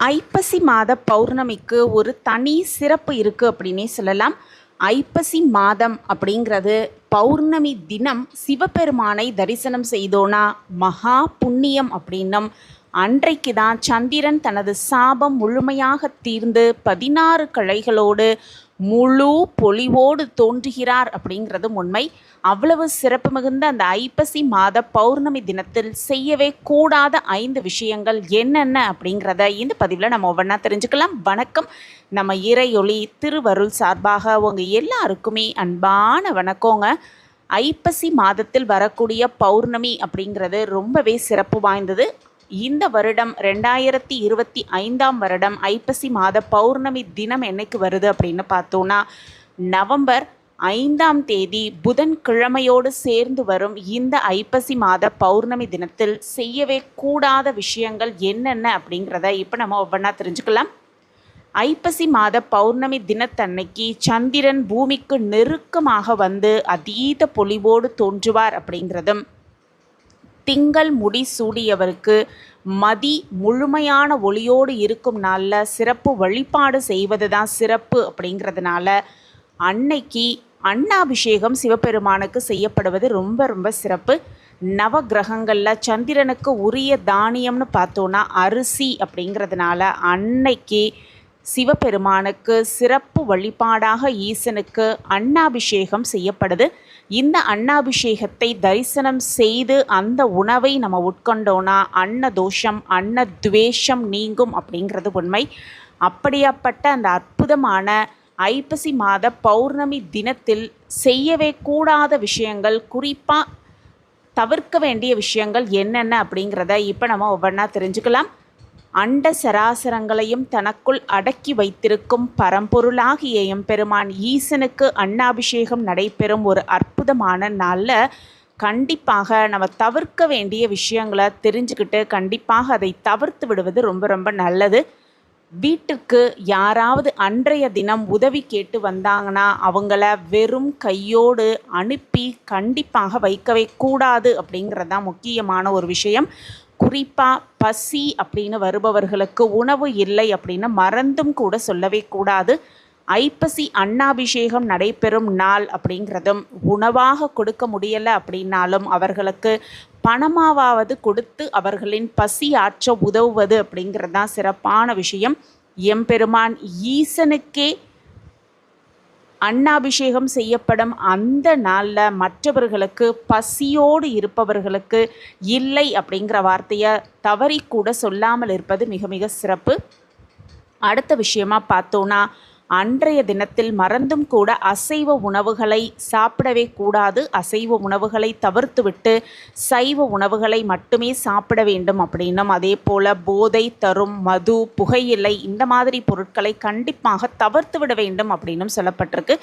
ஐப்பசி மாத பௌர்ணமிக்கு ஒரு தனி சிறப்பு இருக்குது அப்படின்னே சொல்லலாம். ஐப்பசி மாதம் அப்படிங்கிறது பௌர்ணமி தினம் சிவபெருமானை தரிசனம் செய்தோன்னா மகா புண்ணியம் அப்படின்னும், அன்றைக்கு தான் சந்திரன் தனது சாபம் முழுமையாக தீர்ந்து 16 கலைகளோடு முழு பொலிவோடு தோன்றுகிறார் அப்படிங்கிறதும் உண்மை. அவ்வளவு சிறப்பு மிகுந்த அந்த ஐப்பசி மாத பௌர்ணமி தினத்தில் செய்யவே கூடாத 5 விஷயங்கள் என்னென்ன அப்படிங்கிறத இந்த பதிவில் நம்ம ஒவ்வொன்றா தெரிஞ்சுக்கலாம். வணக்கம். நம்ம இறையொளி திருவருள் சார்பாக உங்கள் எல்லாருக்குமே அன்பான வணக்கங்க. ஐப்பசி மாதத்தில் வரக்கூடிய பௌர்ணமி அப்படிங்கிறது ரொம்பவே சிறப்பு வாய்ந்தது. இந்த வருடம் 2025 வருடம் ஐப்பசி மாத பௌர்ணமி தினம் என்னைக்கு வருது அப்படின்னு பார்த்தோன்னா, நவம்பர் 5 புதன்கிழமையோடு சேர்ந்து வரும் இந்த ஐப்பசி மாத பௌர்ணமி தினத்தில் செய்யவே கூடாத விஷயங்கள் என்னென்ன அப்படிங்கிறத இப்போ நம்ம ஒவ்வொன்றா தெரிஞ்சுக்கலாம். ஐப்பசி மாத பௌர்ணமி தினத்தன்னைக்கு சந்திரன் பூமிக்கு நெருக்கமாக வந்து அதீத பொலிவோடு தோன்றுவார் அப்படிங்கிறதும், திங்கள் முடி சூடியவருக்கு மதி முழுமையான ஒளியோடு இருக்கும் நாளில் சிறப்பு வழிபாடு செய்வது தான் சிறப்பு அப்படிங்கிறதுனால அன்னைக்கு அன்னாபிஷேகம் சிவபெருமானுக்கு செய்யப்படுவது ரொம்ப ரொம்ப சிறப்பு. நவ கிரகங்களில் சந்திரனுக்கு உரிய தானியம்னு பார்த்தோன்னா அரிசி அப்படிங்கிறதுனால அன்னைக்கு சிவபெருமானுக்கு சிறப்பு வழிபாடாக ஈசனுக்கு அன்னாபிஷேகம் செய்யப்படுது. இந்த அன்னாபிஷேகத்தை தரிசனம் செய்து அந்த உணவை நம்ம உட்கொண்டோன்னா அன்னதோஷம் அன்னத்வேஷம் நீங்கும் அப்படிங்கிறது உண்மை. அப்படியாப்பட்ட அந்த அற்புதமான ஐப்பசி மாத பௌர்ணமி தினத்தில் செய்யவே கூடாத விஷயங்கள், குறிப்பாக தவிர்க்க வேண்டிய விஷயங்கள் என்னென்ன அப்படிங்கிறத இப்போ நம்ம ஒவ்வொன்றா தெரிஞ்சுக்கலாம். அண்ட சராசரங்களையும் தனக்குள் அடக்கி வைத்திருக்கும் பரம்பொருளாகிய எம்பெருமான் ஈசனுக்கு அன்னாபிஷேகம் நடைபெறும் ஒரு அற்புதமான நாளில் கண்டிப்பாக நம்ம தவிர்க்க வேண்டிய விஷயங்களை தெரிஞ்சுக்கிட்டு கண்டிப்பாக அதை தவிர்த்து விடுவது ரொம்ப ரொம்ப நல்லது. வீட்டுக்கு யாராவது அன்றைய தினம் உதவி கேட்டு வந்தாங்கன்னா அவங்கள வெறும் கையோடு அனுப்பி கண்டிப்பாக வைக்கவே கூடாது அப்படிங்கிறது தான் முக்கியமான ஒரு விஷயம். குறிப்பாக பசி அப்படின்னு வருபவர்களுக்கு உணவு இல்லை அப்படின்னு மறந்தும் கூட சொல்லவே கூடாது. ஐப்பசி அன்னாபிஷேகம் நடைபெறும் நாள் அப்படிங்கிறதும் உணவாக கொடுக்க முடியலை அப்படின்னாலும் அவர்களுக்கு பணமாவது கொடுத்து அவர்களின் பசி ஆற்ற உதவுவது அப்படிங்கிறது தான் சிறப்பான விஷயம். எம்பெருமான் ஈசனுக்கே அன்னாபிஷேகம் செய்யப்படும் அந்த நாளில் மற்றவர்களுக்கு பசியோடு இருப்பவர்களுக்கு இல்லை அப்படிங்கிற வார்த்தையை தவறி கூட சொல்லாமல் இருப்பது மிக மிக சிறப்பு. அடுத்த விஷயமா பார்த்தோன்னா, அன்றைய தினத்தில் மறந்தும் கூட அசைவ உணவுகளை சாப்பிடவே கூடாது. அசைவ உணவுகளை தவிர்த்துவிட்டு சைவ உணவுகளை மட்டுமே சாப்பிட வேண்டும் அப்படின்னும், அதே போல் போதை தரும் மது, புகையிலை இந்த மாதிரி பொருட்களை கண்டிப்பாக தவிர்த்து விட வேண்டும் அப்படின்னும் சொல்லப்பட்டிருக்கு.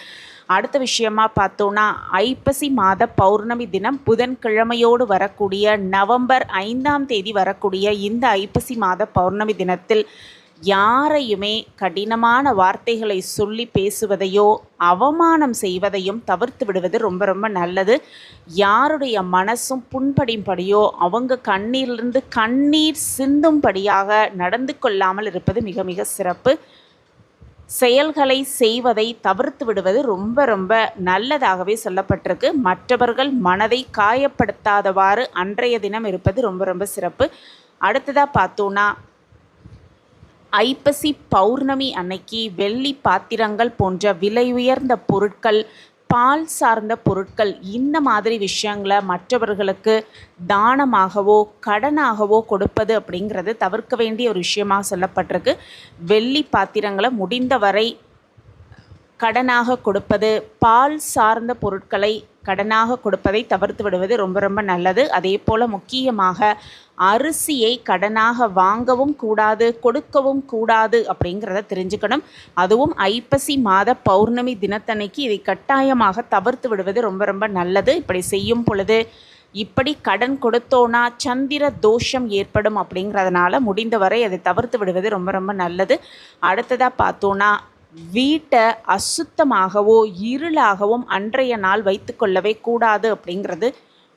அடுத்த விஷயமா பார்த்தோன்னா, ஐப்பசி மாத பௌர்ணமி தினம் புதன்கிழமையோடு வரக்கூடிய நவம்பர் 5 வரக்கூடிய இந்த ஐப்பசி மாத பௌர்ணமி தினத்தில் யாரையுமே கடினமான வார்த்தைகளை சொல்லி பேசுவதையோ அவமானம் செய்வதையும் தவிர்த்து விடுவது ரொம்ப ரொம்ப நல்லது. யாருடைய மனசும் புண்படியும்படியோ அவங்க கண்ணீரிலிருந்து கண்ணீர் சிந்தும்படியாக நடந்து கொள்ளாமல் இருப்பது மிக மிக சிறப்பு. செயல்களை செய்வதை தவிர்த்து விடுவது ரொம்ப ரொம்ப நல்லதாகவே சொல்லப்பட்டிருக்கு. மற்றவர்கள் மனதை காயப்படுத்தாதவாறு அன்றைய தினம் இருப்பது ரொம்ப ரொம்ப சிறப்பு. அடுத்ததாக பார்த்தோன்னா, ஐப்பசி பௌர்ணமி அன்னைக்கு வெள்ளி பாத்திரங்கள் போன்ற விலை உயர்ந்த பொருட்கள், பால் சார்ந்த பொருட்கள் இந்த மாதிரி விஷயங்களை மற்றவர்களுக்கு தானமாகவோ கடனாகவோ கொடுப்பது அப்படிங்கிறது தவிர்க்க வேண்டிய ஒரு விஷயமாக சொல்லப்பட்டிருக்கு. வெள்ளி பாத்திரங்களை முடிந்தவரை கடனாக கொடுப்பது, பால் சார்ந்த பொருட்களை கடனாக கொடுப்பதை தவிர்த்து விடுவது ரொம்ப ரொம்ப நல்லது. அதே போல் முக்கியமாக அரிசியை கடனாக வாங்கவும் கூடாது, கொடுக்கவும் கூடாது அப்படிங்கிறத தெரிஞ்சுக்கணும். அதுவும் ஐப்பசி மாத பௌர்ணமி தினத்தன்னைக்கு இதை கட்டாயமாக தவிர்த்து விடுவது ரொம்ப ரொம்ப நல்லது. இப்படி செய்யும் பொழுது இப்படி கடன் கொடுத்தோன்னா சந்திர தோஷம் ஏற்படும் அப்படிங்கிறதுனால முடிந்தவரை அதை தவிர்த்து விடுவது ரொம்ப ரொம்ப நல்லது. அடுத்ததாக பார்த்தோன்னா, வீட்டை அசுத்தமாகவோ இருளாகவும் அன்றைய நாள் வைத்து கொள்ளவே கூடாது அப்படிங்கிறது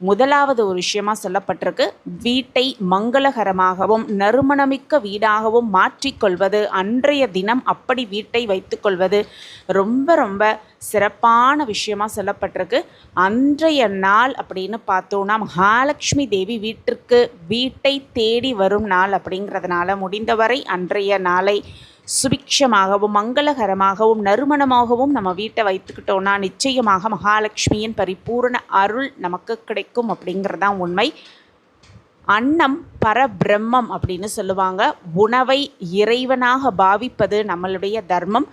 முதலாவது ஒரு விஷயமா சொல்லப்பட்டிருக்கு, வீட்டை மங்களகரமாகவும் நறுமணமிக்க வீடாகவும் மாற்றிக்கொள்வது, அன்றைய தினம் அப்படி வீட்டை வைத்துக்கொள்வது ரொம்ப ரொம்ப சிறப்பான விஷயமா சொல்லப்பட்டிருக்கு. அன்றைய நாள் அப்படின்னு பார்த்தோன்னா மகாலட்சுமி தேவி வீட்டை தேடி வரும் நாள் அப்படிங்கிறதுனால முடிந்தவரை அன்றைய நாளை சுபிக்ஷமாகவும் மங்களகரமாகவும் நறுமணமாகவும் நம்ம வீட்டை வைத்துக்கிட்டோன்னா நிச்சயமாக மகாலட்சுமியின் பரிபூர்ண அருள் நமக்கு கிடைக்கும் அப்படிங்கிறதான் உண்மை. அன்னம் பரபிரம்மம் அப்படின்னு சொல்லுவாங்க. உணவை இறைவனாக பாவிப்பது நம்மளுடைய தர்மம்.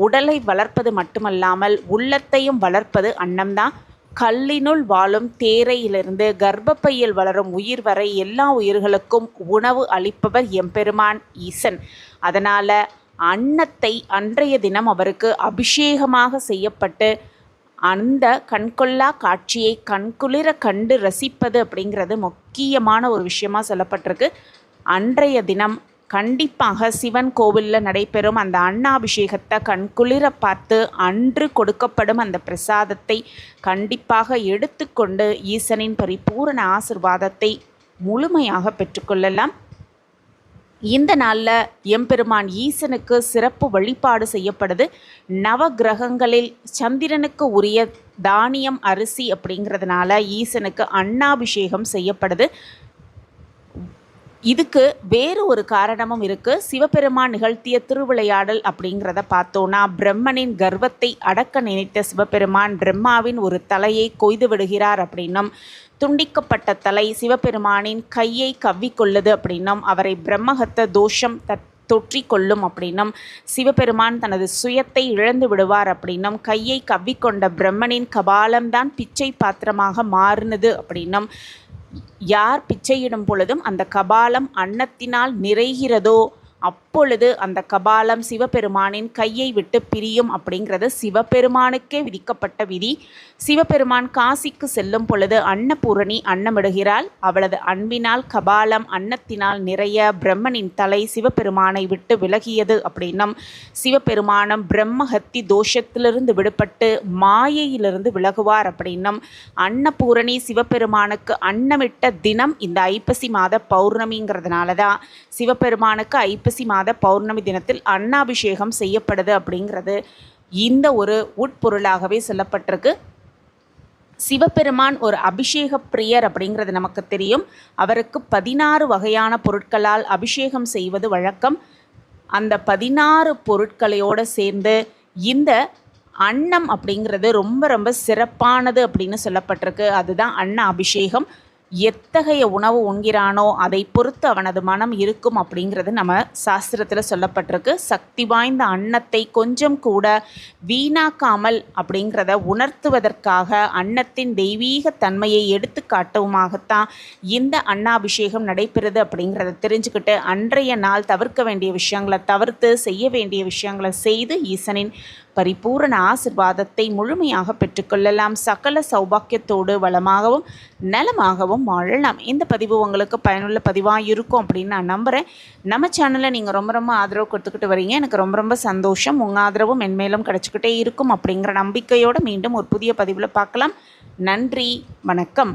உடலை வளர்ப்பது மட்டுமல்லாமல் உள்ளத்தையும் வளர்ப்பது அன்னம்தான். கல்லினுள் வாழும் தேரையிலிருந்து கர்ப்பப்பையில் வளரும் உயிர் வரை எல்லா உயிர்களுக்கும் உணவு அளிப்பவர் எம்பெருமான் ஈசன். அதனால் அன்னத்தை அன்றைய தினம் அவருக்கு அபிஷேகமாக செய்யப்பட்டு அந்த கண்கொள்ளா காட்சியை கண்குளிர கண்டு ரசிப்பது அப்படிங்கிறது முக்கியமான ஒரு விஷயமா சொல்லப்பட்டிருக்கு. அன்றைய தினம் கண்டிப்பாக சிவன் கோவிலில் நடைபெறும் அந்த அன்னாபிஷேகத்தை கண்குளிர பார்த்து அன்று கொடுக்கப்படும் அந்த பிரசாதத்தை கண்டிப்பாக எடுத்துக்கொண்டு ஈசனின் பரிபூரண ஆசிர்வாதத்தை முழுமையாக பெற்றுக்கொள்ளலாம். இந்த நாளில் எம்பெருமான் ஈசனுக்கு சிறப்பு வழிபாடு செய்யப்படுது. நவ கிரகங்களில் சந்திரனுக்கு உரிய தானியம் அரிசி அப்படிங்கிறதுனால ஈசனுக்கு அன்னாபிஷேகம் செய்யப்படுது. இதுக்கு வேறு ஒரு காரணமும் இருக்குது. சிவபெருமான் நிகழ்த்திய திருவிளையாடல் அப்படிங்கிறத பார்த்தோன்னா பிரம்மனின் கர்வத்தை அடக்க நினைத்த சிவபெருமான் பிரம்மாவின் ஒரு தலையை கொய்து விடுகிறார் அப்படின்னும், துண்டிக்கப்பட்ட தலை சிவபெருமானின் கையை கவ்விக்கொள்ளுது அப்படின்னும், அவரை பிரம்மஹத்த தோஷம் தொற்றிக்கொள்ளும் அப்படின்னும், சிவபெருமான் தனது சுயத்தை இழந்து விடுவார் அப்படின்னும், கையை கவ்விக்கொண்ட பிரம்மனின் கபாலம்தான் பிச்சை பாத்திரமாக மாறினது அப்படின்னும், யார் பிச்சையிடும் பொழுதும் அந்த கபாலம் அன்னத்தினால் நிறைகிறதோ அப்பொழுது அந்த கபாலம் சிவபெருமானின் கையை விட்டு பிரியும் அப்படிங்கிறது சிவபெருமானுக்கே விதிக்கப்பட்ட விதி. சிவபெருமான் காசிக்கு செல்லும் பொழுது அன்னபூரணி அன்னமிடுகிறாள். அவளது அன்பினால் கபாலம் அன்னத்தினால் நிறைய பிரம்மனின் தலை சிவபெருமானை விட்டு விலகியது அப்படின்னும், சிவபெருமானம் பிரம்மஹத்தி தோஷத்திலிருந்து விடுபட்டு மாயையிலிருந்து விலகுவார் அப்படின்னும், அன்னபூரணி சிவபெருமானுக்கு அன்னமிட்ட தினம் இந்த ஐப்பசி மாத பௌர்ணமிங்கிறதுனால தான் சிவபெருமானுக்கு ஐப்பசி மாத பௌர்ணமி தினத்தில் அன்னாபிஷேகம் செய்யப்படுது அப்படிங்கிறது இந்த ஒரு உட்பொருளாகவே சொல்லப்பட்டிருக்கு. சிவபெருமான் ஒரு அபிஷேக பிரியர் அப்படிங்கிறது நமக்கு தெரியும். அவருக்கு 16 வகையான பொருட்களால் அபிஷேகம் செய்வது வழக்கம். அந்த 16 பொருட்களையோடு சேர்ந்து இந்த அன்னம் அப்படிங்கிறது ரொம்ப ரொம்ப சிறப்பானது அப்படின்னு சொல்லப்பட்டிருக்கு. அதுதான் அன்ன அபிஷேகம். எத்தகைய உணவு உண்கிறானோ அதை பொறுத்து அவனது மனம் இருக்கும் அப்படிங்கிறது நம்ம சாஸ்திரத்தில் சொல்லப்பட்டிருக்கு. சக்தி வாய்ந்த அன்னத்தை கொஞ்சம் கூட வீணாக்காமல் அப்படிங்கிறத உணர்த்துவதற்காக அன்னத்தின் தெய்வீக தன்மையை எடுத்து காட்டவுமாகத்தான் இந்த அன்னாபிஷேகம் நடைபெறுது அப்படிங்கிறத தெரிஞ்சுக்கிட்டு அன்றைய நாள் தவிர்க்க வேண்டிய விஷயங்களை தவிர்த்து செய்ய வேண்டிய விஷயங்களை செய்து ஈசனின் பரிபூரண ஆசிர்வாதத்தை முழுமையாக பெற்றுக்கொள்ளலாம். சகல சௌபாக்கியத்தோடு வளமாகவும் நலமாகவும் வாழலாம். இந்த பதிவு உங்களுக்கு பயனுள்ள பதிவாக இருக்கும் அப்படின்னு நான் நம்புகிறேன். நம்ம சேனலில் நீங்கள் ரொம்ப ரொம்ப ஆதரவு கொடுத்துக்கிட்டு வரீங்க. எனக்கு ரொம்ப ரொம்ப சந்தோஷம். உங்கள் ஆதரவும் மென்மேலும் கிடச்சிக்கிட்டே இருக்கும் அப்படிங்கிற நம்பிக்கையோடு மீண்டும் ஒரு புதிய பதிவில் பார்க்கலாம். நன்றி, வணக்கம்.